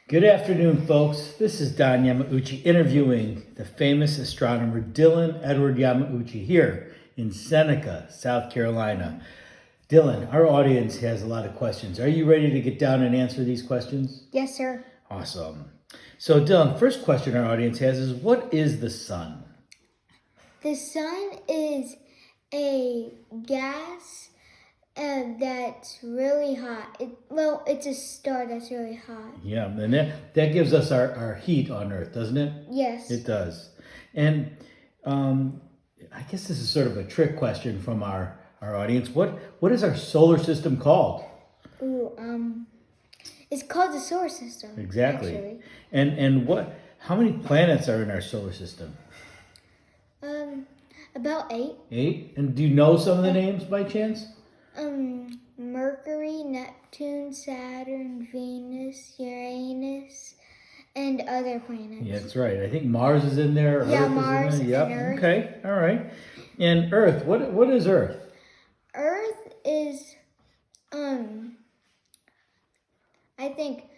Good afternoon, folks. This is Don Yamauchi interviewing the famous astronomer Dylan Edward Yamauchi here in Seneca, South Carolina. Dylan, our audience has a lot of questions. Are you ready to get down and answer these questions? Yes, sir. Awesome. So, Dylan, first question our audience has is, what is the sun? The sun is a gas that's really hot. It's a star that's really hot. Yeah, and that gives us our heat on Earth, doesn't it? Yes. It does. And I guess this is sort of a trick question from our audience. What is our solar system called? It's called the solar system. Exactly. Actually. And how many planets are in our solar system? About 8. 8? And do you know some of the names by chance? Mercury, Neptune, Saturn, Venus, Uranus, and other planets. Yeah, that's right. I think Mars is in there. Yeah, Earth Mars is in there. Yep. and Earth. Okay. All right. And Earth. What is Earth? Earth is, I think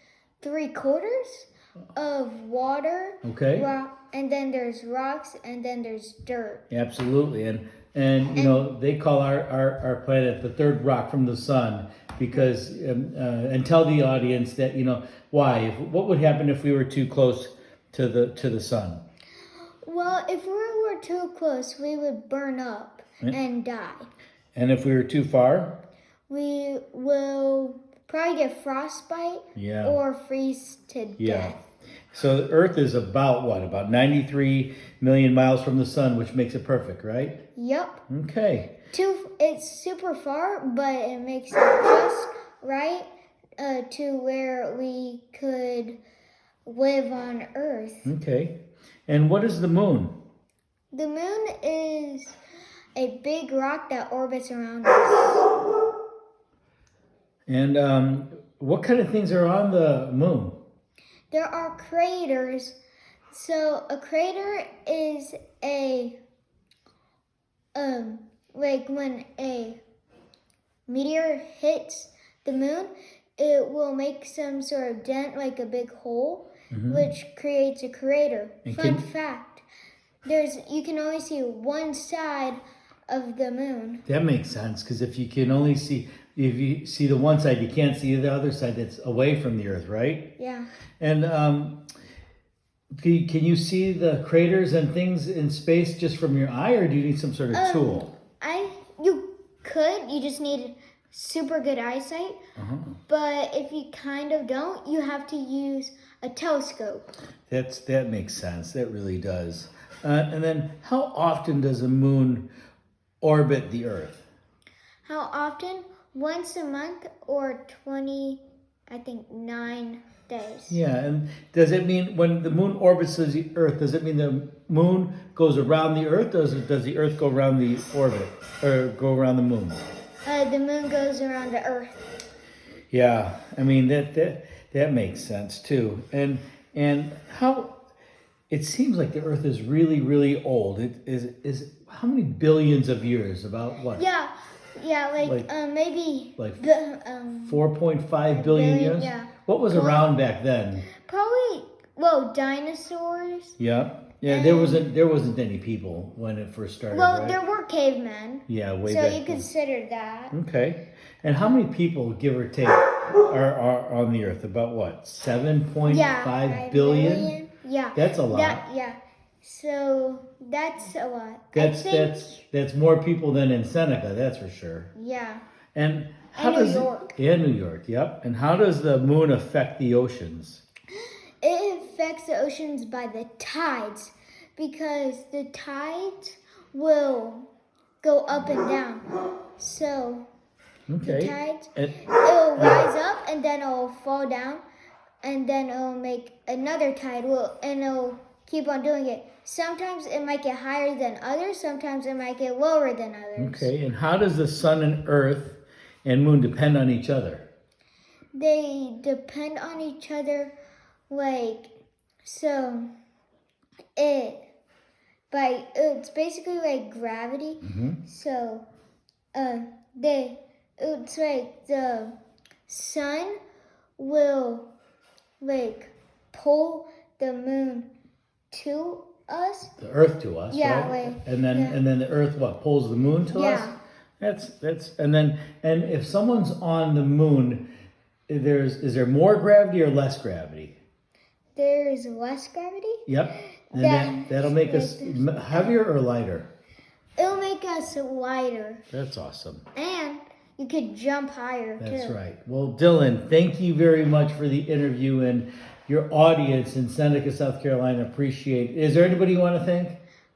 3/4 of water. Okay. Rock, and then there's rocks, and then there's dirt. Absolutely. And you know, they call our planet the third rock from the sun because and tell the audience that, you know, why? What would happen if we were too close to the sun? Well, if we were too close, we would burn up and die. And if we were too far? We will probably get frostbite or freeze to death. So Earth is about what? About 93 million miles from the sun, which makes it perfect, right? Yep. Okay. It's super far, but it makes it just right to where we could live on Earth. Okay. And what is the moon? The moon is a big rock that orbits around us. And what kind of things are on the moon? There are craters. So a crater is like when a meteor hits the moon, it will make some sort of dent, like a big hole, which creates a crater. Fun fact, you can only see one side of the moon. That makes sense, because if you see the one side, you can't see the other side that's away from the Earth, right? Yeah. And can you see the craters and things in space just from your eye, or do you need some sort of tool? You just need super good eyesight. But if you kind of don't, you have to use a telescope. That makes sense. That really does. And then, how often does the moon orbit the Earth? How often? Once a month or 9 days. Yeah, and does it mean when the moon orbits the Earth, does it mean the moon goes around the Earth, or does the Earth go around the orbit, or go around the moon? The moon goes around the Earth. Yeah, I mean, that makes sense too. And how, it seems like the Earth is really, really old. It is how many billions of years? About what? Yeah, maybe like 4.5 billion years? Yeah. What was around back then? Probably, dinosaurs. Yeah. Yeah, there wasn't any people when it first started, right? There were cavemen. Yeah, way so back. So you consider that. Okay. And how many people, give or take, are on the Earth? About what? 7.5 billion? Yeah. That's a lot. So that's a lot. That's more people than in Seneca, that's for sure. Yeah. And New York. New York, yep. And how does the moon affect the oceans? It affects the oceans by the tides, because the tides will go up and down. So the tides, it'll rise up and then it'll fall down, and then it'll make another tide, and it'll keep on doing it. Sometimes it might get higher than others, sometimes it might get lower than others. Okay, and how does the sun and Earth and moon depend on each other? They depend on each other, it's basically like gravity. So it's like the sun will pull the moon to us. The Earth to us, Yeah, right? like, and then the Earth what pulls the moon to us? That's and if someone's on the moon, is there more gravity or less gravity? There's less gravity. Yep. And that'll make us heavier or lighter? It'll make us lighter. That's awesome. And you could jump higher too. That's right. Well, Dylan, thank you very much for the interview, and your audience in Seneca, South Carolina appreciate it. Is there anybody you want to thank?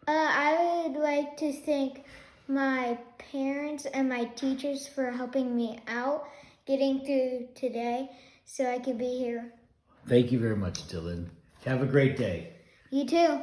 I would like to thank my parents and my teachers for helping me out getting through today so I could be here. Thank you very much, Dylan. Have a great day. You too.